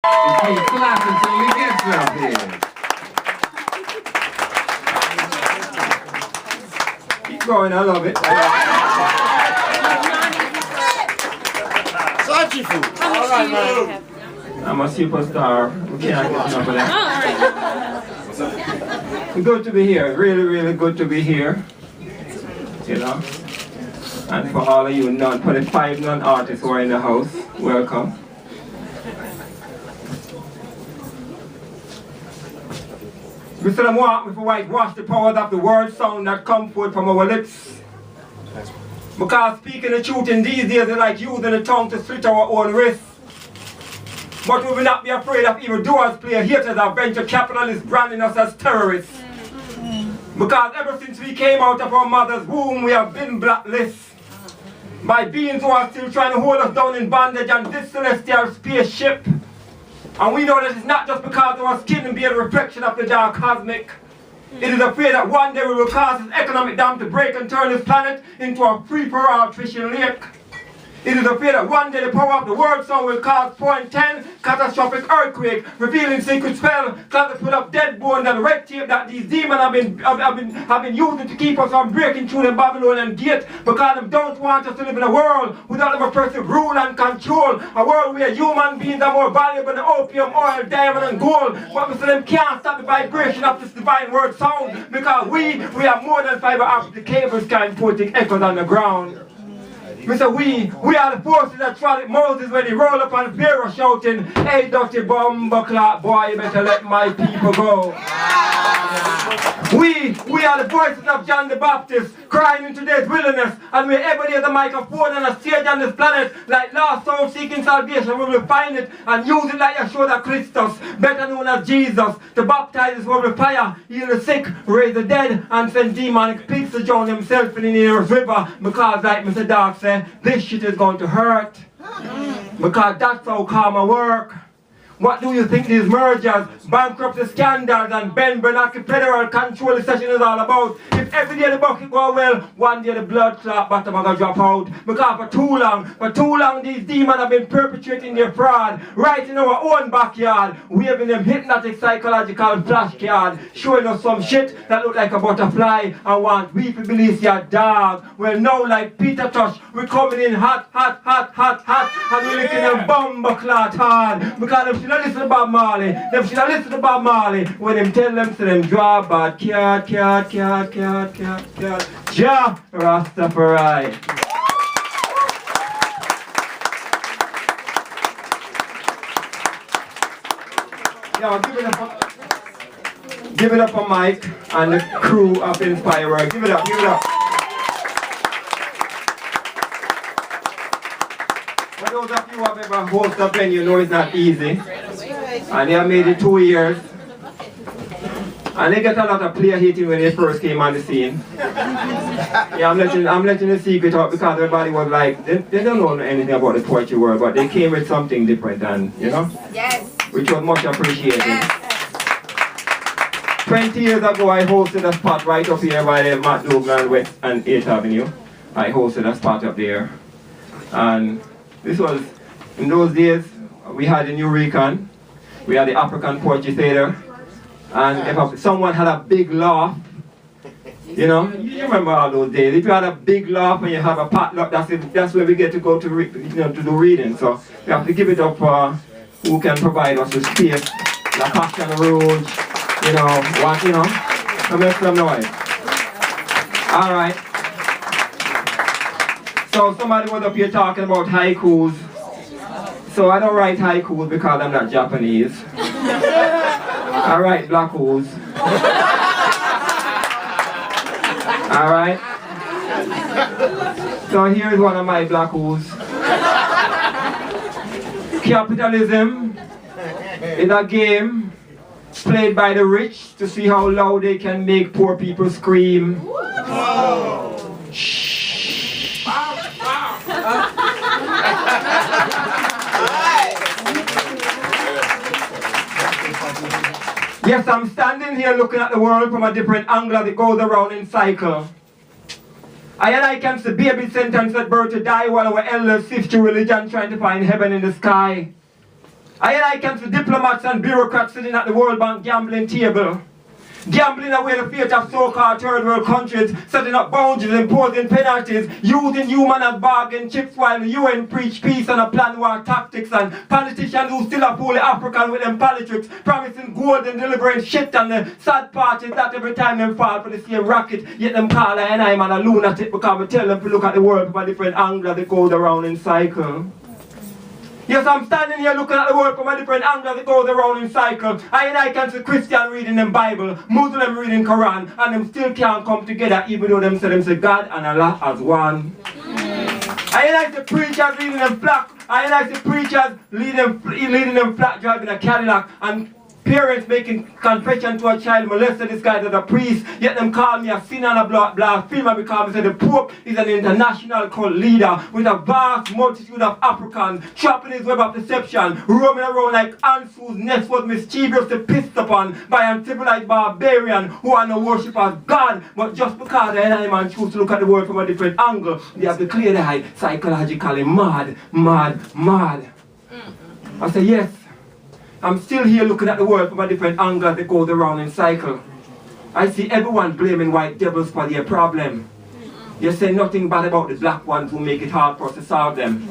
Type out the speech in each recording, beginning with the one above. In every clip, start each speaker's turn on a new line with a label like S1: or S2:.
S1: And keep clapping till he gets up here. Keep going, I love it.
S2: Osagyefo. All right, man.
S1: I'm a superstar. We can't get enough of that. Good to be here. Really, really good to be here. You know. And for all of you for the 5 non-artists who are in the house, welcome. We still want me to whitewash the powers of the word sound that come forth from our lips. Because speaking the truth in these days is like using the tongue to slit our own wrists. But we will not be afraid of evildoers, player haters, or venture capitalists branding us as terrorists. Because ever since we came out of our mother's womb, we have been blacklisted by beings who are still trying to hold us down in bondage on this celestial spaceship. And we know that it's not just because our skin will be a reflection of the dark cosmic. It is a fear that one day we will cause this economic dam to break and turn this planet into a free-for-all fishing lake. It is a fear that one day the power of the word sound will cause 410 catastrophic earthquake, revealing secret spell, closets full of dead bones and red tape that these demons have been using to keep us from breaking through the Babylonian gate, because they don't want us to live in a world without them oppressive rule and control, a world where human beings are more valuable than opium, oil, diamond and gold, but Mr. them can't stop the vibration of this divine word sound, because we are more than fiber optic cables carrying poetic echoes on the ground. Mr. We are the forces that trod Moses when he rolled up on Pharaoh shouting, "Hey, dirty bumble clock boy, you better let my people go." We are the voices of John the Baptist crying in today's wilderness, and wherever there's a microphone and a stage on this planet, like lost souls seeking salvation, we will find it and use it like Yeshua Christus, better known as Jesus, to baptize this world with fire, heal the sick, raise the dead, and send demonic pigs to drown himself in the nearest river, because like Mr. Dark said, this shit is going to hurt. Because that's how karma work. What do you think these mergers, bankruptcy scandals, and Ben Bernanke federal control session is all about? If every day the bucket go well, one day the blood clot bottom are gonna drop out. Because for too long these demons have been perpetrating their fraud right in our own backyard, waving them hypnotic psychological flashcard, showing us some shit that look like a butterfly and want we to believe your dog. Well, now like Peter Tosh, we're coming in hot, and we're licking them bomber clot hard. Because them should have listened to Bob Marley. Them should have listened to Bob Marley when them tell them to them draw bad cat. Jah Rastafari. Yeah, give it up for Mike and the crew of Inspirer. Give it up. For those of you who have ever hosted a venue, you know it's not easy. And they have made it 2 years. And they get a lot of player hating when they first came on the scene. Yeah, I'm letting the secret out because everybody was like, they don't know anything about the poetry world, but they came with something different, and you know? Yes. Which was much appreciated. Yes. 20 years ago, I hosted a spot right up here by the MacDougal West and 8th Avenue. I hosted a spot up there. And this was, in those days, we had the New Recon, we had the African Poetry Theater, and if someone had a big laugh, you know, you remember all those days. If you had a big laugh and you have a potluck, that's where we get to go to to do reading. So we have to give it up for who can provide us with space, La Passion Rouge, you know, what, you know, and make some noise. All right. So somebody was up here talking about haikus. So I don't write haikus because I'm not Japanese. I write blackus. Alright? So here's one of my blackus. Capitalism is a game played by the rich to see how loud they can make poor people scream. Shh. Yes, I'm standing here looking at the world from a different angle as it goes around in cycle. I can see baby sentenced at birth to die while our elders sift through religion trying to find heaven in the sky. I can see diplomats and bureaucrats sitting at the World Bank gambling table. Gambling away the fate of so-called third world countries, setting up boundaries, imposing penalties, using human as bargain chips while the UN preach peace and a plan war tactics, and politicians who still are fully African with them politics, promising gold and delivering shit, and the sad part is that every time them fall for the same racket, yet them call I man a lunatic because we tell them to look at the world from a different angle that goes around in cycle. Yes, I'm standing here looking at the world from a different angle that goes around in cycle. I can see Christian reading them Bible, Muslim reading Quran, and them still can't come together even though them say God and Allah as one. I see preachers reading them black. I see preachers leading them flat driving a Cadillac, and parents making confession to a child molested this guy as a priest, yet them call me a sinner and a blasphemer because they say the Pope is an international cult leader with a vast multitude of Africans trapped in his web of deception, roaming around like ants whose nest was mischievously pissed upon by uncivilized barbarian who are no worship of God, but just because the enemy man choose to look at the world from a different angle, they have declared the psychologically mad. I say yes. I'm still here looking at the world from a different angle that goes around in cycle. I see everyone blaming white devils for their problem. You say nothing bad about the black ones who make it hard for us to solve them.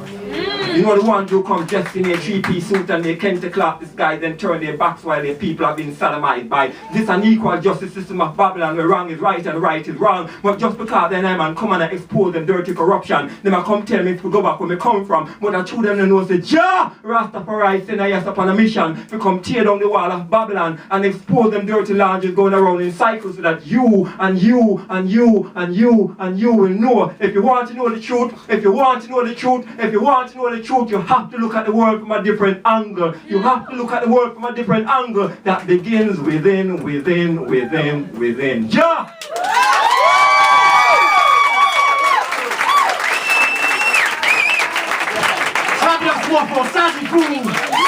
S1: You know the ones who come dressed in a three-piece suit and they kente cloth disguise and turn their backs while their people have been sodomized by this unequal justice system of Babylon where wrong is right and right is wrong. But just because then I man come and expose them dirty corruption, they might come tell me to go back where me come from. But I told them to know say, Jah Rastafari send us upon a mission to come tear down the wall of Babylon and expose them dirty laundries going around in cycles so that you and you and you and you and you will know. If you want to know the truth, if you want to know the truth, if you want to know the truth, you have to look at the world from a different angle. You have to look at the world from a different angle that begins within. Ja!
S2: Fabri for Osagyefo.